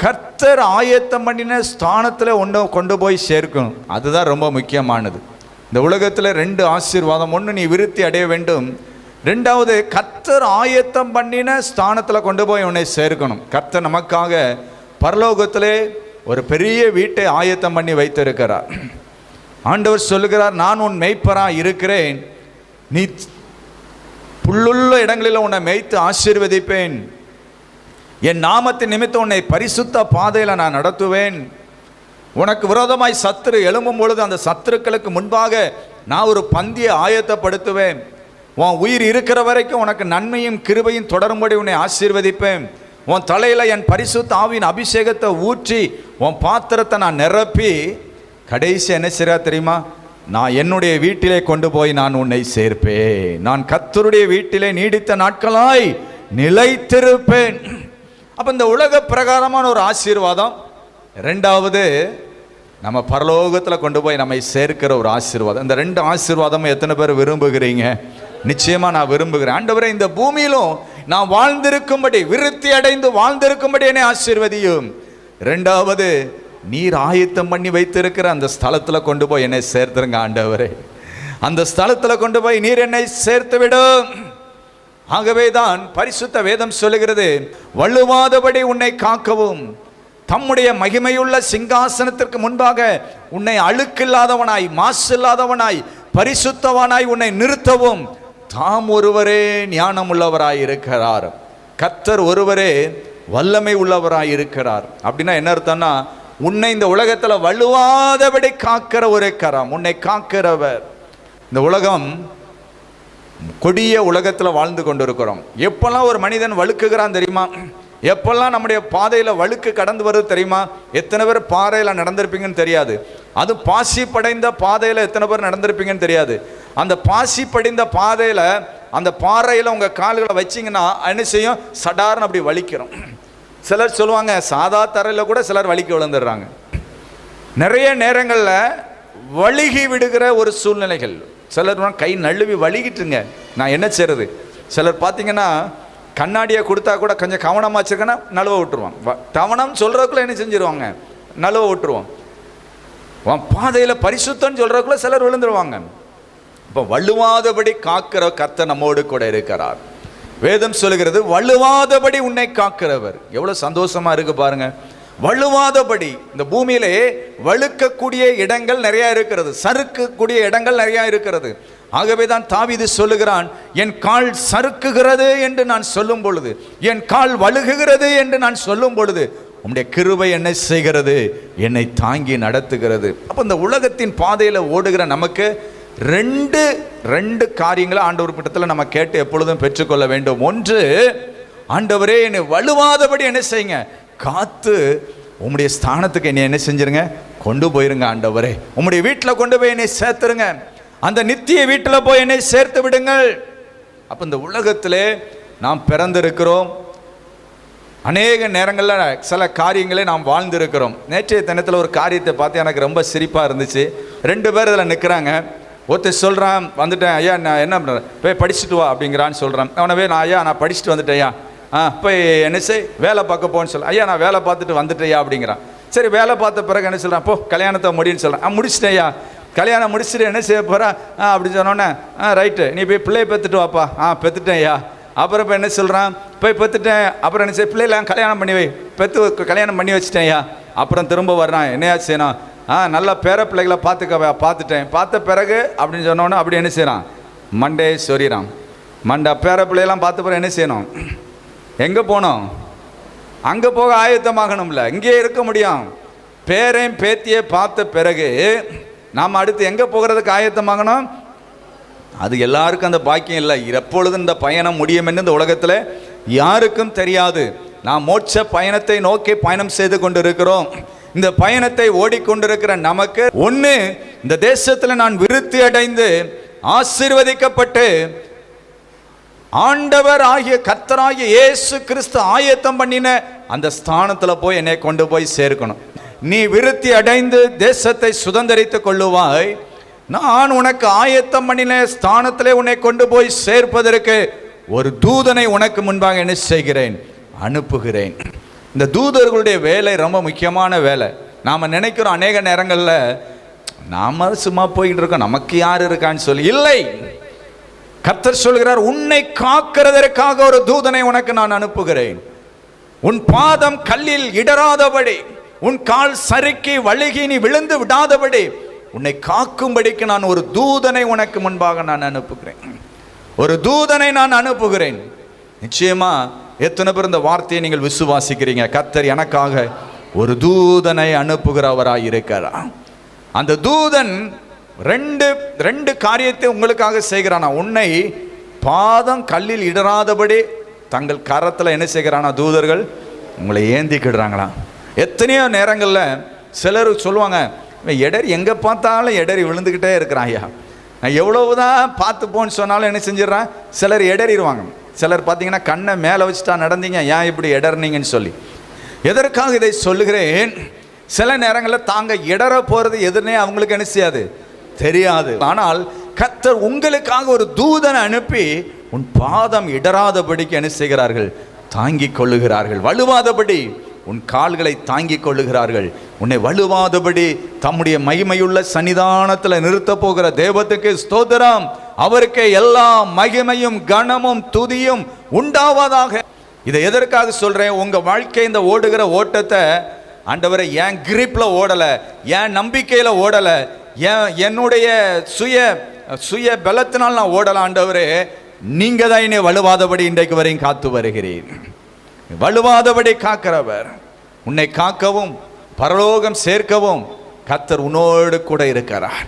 கர்த்தர் ஆயத்தம் பண்ணின ஸ்தானத்தில் கொண்டு போய் சேர்க்கணும். அதுதான் ரொம்ப முக்கியமானது. இந்த உலகத்தில் 2 ஆசீர்வாதம். ஒன்று, நீ விருத்தி அடைய வேண்டும். 2வது, கர்த்தர் ஆயத்தம் பண்ணின ஸ்தானத்தில் கொண்டு போய் உன்னை சேர்க்கணும். கர்த்தர் நமக்காக பரலோகத்திலே ஒரு பெரிய வீட்டை ஆயத்தம் பண்ணி வைத்திருக்கிறார். ஆண்டவர் சொல்லுகிறார், நான் உன் மேய்ப்பராக இருக்கிறேன், நீ புல்லுள்ள இடங்களில் உன்னை மேய்த்து ஆசீர்வதிப்பேன், என் நாமத்தின் நிமித்தம் உன்னை பரிசுத்த பாதையில் நான் நடத்துவேன், உனக்கு விரோதமாய் சத்துரு எழும்பும் பொழுது அந்த சத்துருக்களுக்கு முன்பாக நான் ஒரு பந்தியை ஆயத்தப்படுத்துவேன், உன் உயிர் இருக்கிற வரைக்கும் உனக்கு நன்மையும் கிருபையும் தொடரும்படி உன்னை ஆசீர்வதிப்பேன், உன் தலையில் என் பரிசுத்த ஆவியின் அபிஷேகத்தை ஊற்றி உன் பாத்திரத்தை நான் நிரப்பி கடைசி என்ன செய்றா தெரியுமா, நான் என்னுடைய வீட்டிலே கொண்டு போய் நான் உன்னை சேர்ப்பேன், நான் கர்த்தருடைய வீட்டிலே நீடித்த நாட்களாய் நிலைத்திருப்பேன். அப்போ இந்த உலக பிரகாரமான ஒரு ஆசீர்வாதம். 2வது, நம்ம பரலோகத்தில் கொண்டு போய் நம்மை சேர்க்கிற ஒரு ஆசீர்வாதம். இந்த 2 ஆசீர்வாதமும் எத்தனை பேர் விரும்புகிறீங்க? நிச்சயமாக நான் விரும்புகிறேன். ஆண்டவரே, இந்த பூமியிலும் நான் வாழ்ந்திருக்கும்படி, விருத்தி அடைந்து வாழ்ந்திருக்கும்படி என்னை ஆசீர்வதியும். 2வது, நீர் ஆயத்தம் பண்ணி வைத்திருக்கிற அந்த ஸ்தலத்தில் கொண்டு போய் என்னை சேர்த்துருங்க ஆண்டவரே, அந்த ஸ்தலத்தில் கொண்டு போய் நீர் என்னை சேர்த்து விடும். ஆகவே தான் பரிசுத்த வேதம் சொல்லுகிறது, வள்ளுவாதபடி உன்னை காக்கவும், தம்முடைய மகிமையுள்ள சிங்காசனத்திற்கு முன்பாக உன்னை அழுக்கில்லாதவனாய், மாசு இல்லாதவனாய், பரிசுத்தவனாய் உன்னை நிறுத்தவும் தாம் ஒருவரே ஞானம் உள்ளவராய் இருக்கிறார். கர்த்தர் ஒருவரே வல்லமை உள்ளவராய் இருக்கிறார். அப்படின்னா என்ன அர்த்தம்னா, உன்னை இந்த உலகத்தில் வள்ளுவாதபடி காக்கிற ஒரே கரம், உன்னை காக்கிறவர். இந்த உலகம் கொடிய உலகத்தில் வாழ்ந்து கொண்டிருக்கிறோம். எப்பெல்லாம் ஒரு மனிதன் வழுக்குகிறான் தெரியுமா? எப்பெல்லாம் நம்முடைய பாதையில் வழுக்கு கடந்து வருது தெரியுமா? எத்தனை பேர் பாறையில் நடந்திருப்பீங்கன்னு தெரியாது. அது பாசி படைந்த பாதையில் எத்தனை பேர் நடந்திருப்பீங்கன்னு தெரியாது. அந்த பாசி படைந்த பாதையில் அந்த பாறையில் உங்கள் கால்களை வச்சிங்கன்னா என்ன செய்யும்? சடார்னு அப்படி வலிக்கிறோம். சிலர் சொல்லுவாங்க, சாதா தரையில் கூட சிலர் வலிக்க விழுந்துடுறாங்க. நிறைய நேரங்களில் வழுகி விடுகிற ஒரு சூழ்நிலைகள். சிலர் கை நழுவி வலிக்கிட்டுங்க, நான் என்ன செய்யறது? சிலர் பார்த்தீங்கன்னா கண்ணாடியை கொடுத்தா கூட கொஞ்சம் கவனமாக வச்சுருக்கேன்னா நழுவ விட்டுருவான். கவனம் சொல்கிறதுக்குள்ள என்ன செஞ்சிருவாங்க? நழுவ விட்டுருவான். பாதையில் பரிசுத்தம்னு சொல்கிறதுக்குள்ள சிலர் விழுந்துருவாங்க. இப்போ வள்ளுவாதபடி காக்கிற கர்த்தர் நம்மோடு கூட இருக்கிறார். வேதம் சொல்லுகிறது, வள்ளுவாதபடி உன்னை காக்கிறவர். எவ்வளோ சந்தோஷமா இருக்கு பாருங்க. வள்ளுவாதபடி, இந்த பூமியிலே வழுக்கக்கூடிய இடங்கள் நிறைய இருக்கிறது, சறுக்கக்கூடிய இடங்கள் நிறைய இருக்கிறது. ஆகவே தான் தாவீது சொல்லுகிறான், என் கால் சறுக்குகிறது என்று நான் சொல்லும் பொழுது, என் கால் வழுகுகிறது என்று நான் சொல்லும் பொழுது உம்முடைய கிருபை என்ன செய்கிறது? என்னை தாங்கி நடத்துகிறது. அப்போ இந்த உலகத்தின் பாதையில் ஓடுகிற நமக்கு ரெண்டு காரியங்களை ஆண்டவர் கிட்டத்தில் நம்ம கேட்டு எப்பொழுதும் பெற்றுக்கொள்ள வேண்டும். ஒன்று, ஆண்டவரே என்னை வலுவாதபடி என்ன செய்யுங்க? காத்து உம்முடைய ஸ்தானத்துக்கு என்னை என்ன செஞ்சிருங்க? கொண்டு போயிருங்க ஆண்டவரே. உம்முடைய வீட்டில் கொண்டு போய் என்னை சேர்த்துருங்க, அந்த நித்திய வீட்டில் போய் என்னை சேர்த்து விடுங்கள். அப்போ இந்த உலகத்திலே நாம் பிறந்திருக்கிறோம். அநேக நேரங்களில் சில காரியங்களை நாம் வாழ்ந்திருக்கிறோம். நேற்றைய தினத்தில் ஒரு காரியத்தை பார்த்து எனக்கு ரொம்ப சிரிப்பாக இருந்துச்சு. 2 பேர் இதில் நிற்கிறாங்க. ஒருத்தர் சொல்கிறான், வந்துட்டேன் ஐயா, நான் என்ன பண்ணுறேன், போய் படிச்சுட்டு வா அப்படிங்கிறான்னு சொல்கிறேன். அவனவே, நான் படிச்சுட்டு வந்துட்டேன் ஐயா, போய் என்ன செய், வேலை பார்க்க போன்னு சொல்ல. ஐயா, நான் வேலை பார்த்துட்டு வந்துட்டேயா அப்படிங்கிறான். சரி, வேலை பார்த்த பிறகு என்ன சொல்கிறான்? போ கல்யாணத்தை முடின்னு சொல்கிறேன். முடிச்சிட்டேன் ஐயா, கல்யாணம் முடிச்சுட்டு என்ன செய்ய போகிறா அப்படின்னு சொன்னோன்னே, ரைட்டு, நீ போய் பிள்ளையை பெற்றுட்டு வாப்பா. பெற்றுட்டேன் ஐயா. அப்புறம் இப்போ என்ன சொல்கிறான்? போய் பெற்றுட்டேன். அப்புறம் என்ன செய்ய, பிள்ளைலாம் கல்யாணம் பண்ணி வை, கல்யாணம் பண்ணி வச்சுட்டேன் ஐயா. அப்புறம் திரும்ப வர்றான், என்னையா செய்யணும்? நல்ல பேர பிள்ளைகளை பார்த்துட்டேன். பார்த்த பிறகு அப்படின்னு சொன்னோன்னே அப்படி என்ன செய்கிறான்? மண்டே சொரிறான். பேர பிள்ளையெல்லாம் பார்த்த பிறகு என்ன செய்யணும்? எங்கே போனோம்? அங்கே போக ஆயத்தமாகணும்ல, இங்கே இருக்க முடியும். பேரையும் பேத்தியை பார்த்த பிறகு நாம் அடுத்து எங்கே போகிறதுக்கு ஆயத்தமாகணும்? அது எல்லாருக்கும் அந்த பாக்கியம் இல்லை. எப்பொழுது இந்த பயணம் முடியும் என்று இந்த உலகத்தில் யாருக்கும் தெரியாது. நாம் மோட்ச பயணத்தை நோக்கி பயணம் செய்து கொண்டு இருக்கிறோம். இந்த பயணத்தை ஓடிக்கொண்டிருக்கிற நமக்கு ஒன்று, இந்த தேசத்தில் நான் விருத்தி அடைந்து ஆசீர்வதிக்கப்பட்டு ஆண்டவர் ஆகிய கர்த்தராகிய இயேசு கிறிஸ்து ஆயத்தம் பண்ணின அந்த ஸ்தானத்தில் போய் என்னை கொண்டு போய் சேர்க்கணும். நீ விருத்தி அடைந்து தேசத்தை சுதந்திரித்துக் கொள்ளுவாய். நான் உனக்கு ஆயத்தம் பண்ணின ஸ்தானத்திலே உன்னை கொண்டு போய் சேர்ப்பதற்கு ஒரு தூதனை உனக்கு முன்பாக என்ன செய்கிறேன்? அனுப்புகிறேன். இந்த தூதர்களுடைய வேலை ரொம்ப முக்கியமான வேலை. நாம் நினைக்கிறோம் அநேக நேரங்களில் நாம சும்மா போயிட்டு இருக்கோம், நமக்கு யார் இருக்கான்னு சொல்லி. இல்லை, கர்த்தர் சொல்கிறார், உன்னை காக்கிறதற்காக ஒரு தூதனை உனக்கு நான் அனுப்புகிறேன். உன் பாதம் கல்லில் இடராதபடி, உன் கால் சறுக்கி வழுகி நீ விழுந்து விடாதபடி உன்னை காக்கும்படிக்கு நான் ஒரு தூதனை உனக்கு முன்பாக நான் அனுப்புகிறேன். ஒரு தூதனை நான் அனுப்புகிறேன். நிச்சயமா எத்தனை பேர் இந்த வார்த்தையை நீங்கள் விசுவாசிக்கிறீங்க? கர்த்தர் எனக்காக ஒரு தூதனை அனுப்புகிறவராய் இருக்கிறார். அந்த தூதன் ரெண்டு காரியத்தை உங்களுக்காக செய்கிறானா. உன்னை பாதம் கல்லில் இடராதபடி தங்கள் கரத்தில் என்ன செய்கிறானா, தூதர்கள் உங்களை ஏந்திக்கிடுறாங்களா. எத்தனையோ நேரங்களில் சிலர் சொல்லுவாங்க, எடரி எங்கே பார்த்தாலும் எடரி விழுந்துக்கிட்டே இருக்கிறான் ஐயா, நான் எவ்வளவுதான் பார்த்து போன்னு சொன்னாலும் என்ன செஞ்சிடறான். சிலர் எடறிடுவாங்க. சிலர் பார்த்தீங்கன்னா கண்ணை மேலே வச்சுட்டா நடந்தீங்க, ஏன் இப்படி இடர்னீங்கன்னு சொல்லி. எதற்காக இதை சொல்லுகிறேன்? சில நேரங்களில் தாங்க இடற போகிறது எதுனே அவங்களுக்கு என்ன செய்யாது, தெரியாது. ஆனால் கர்த்தர் உங்களுக்காக ஒரு தூதனை அனுப்பி உன் பாதம் இடராதபடிக்கு என்ன செய்கிறார்கள், தாங்கிக் கொள்ளுகிறார்கள். வலுவாதபடி உன் கால்களை தாங்கிக் கொள்ளுகிறார்கள். உன்னை வலுவாதபடி தம்முடைய மகிமையுள்ள சன்னிதானத்தில் நிறுத்த போகிற தேவத்துக்கு ஸ்தோத்திரம். அவருக்கு எல்லா மகிமையும் கனமும் துதியும் உண்டாவதாக. இதை எதற்காக சொல்றேன்? உங்க வாழ்க்கை இந்த ஓடுகிற ஓட்டத்தை ஆண்டவரை என் கிரிப்ல ஓடல, என் நம்பிக்கையில ஓடல, என்னுடைய சுய பலத்தினால் நான் ஓடல. ஆண்டவரே, நீங்க தான் என்னை வலுவாதபடி இன்றைக்கு வரையும் காத்து வருகிறீர். வலுவாதபடி காக்கிறவர். உன்னை காக்கவும் பரலோகம் சேர்க்கவும் கர்த்தர் உன்னோடு கூட இருக்கிறார்.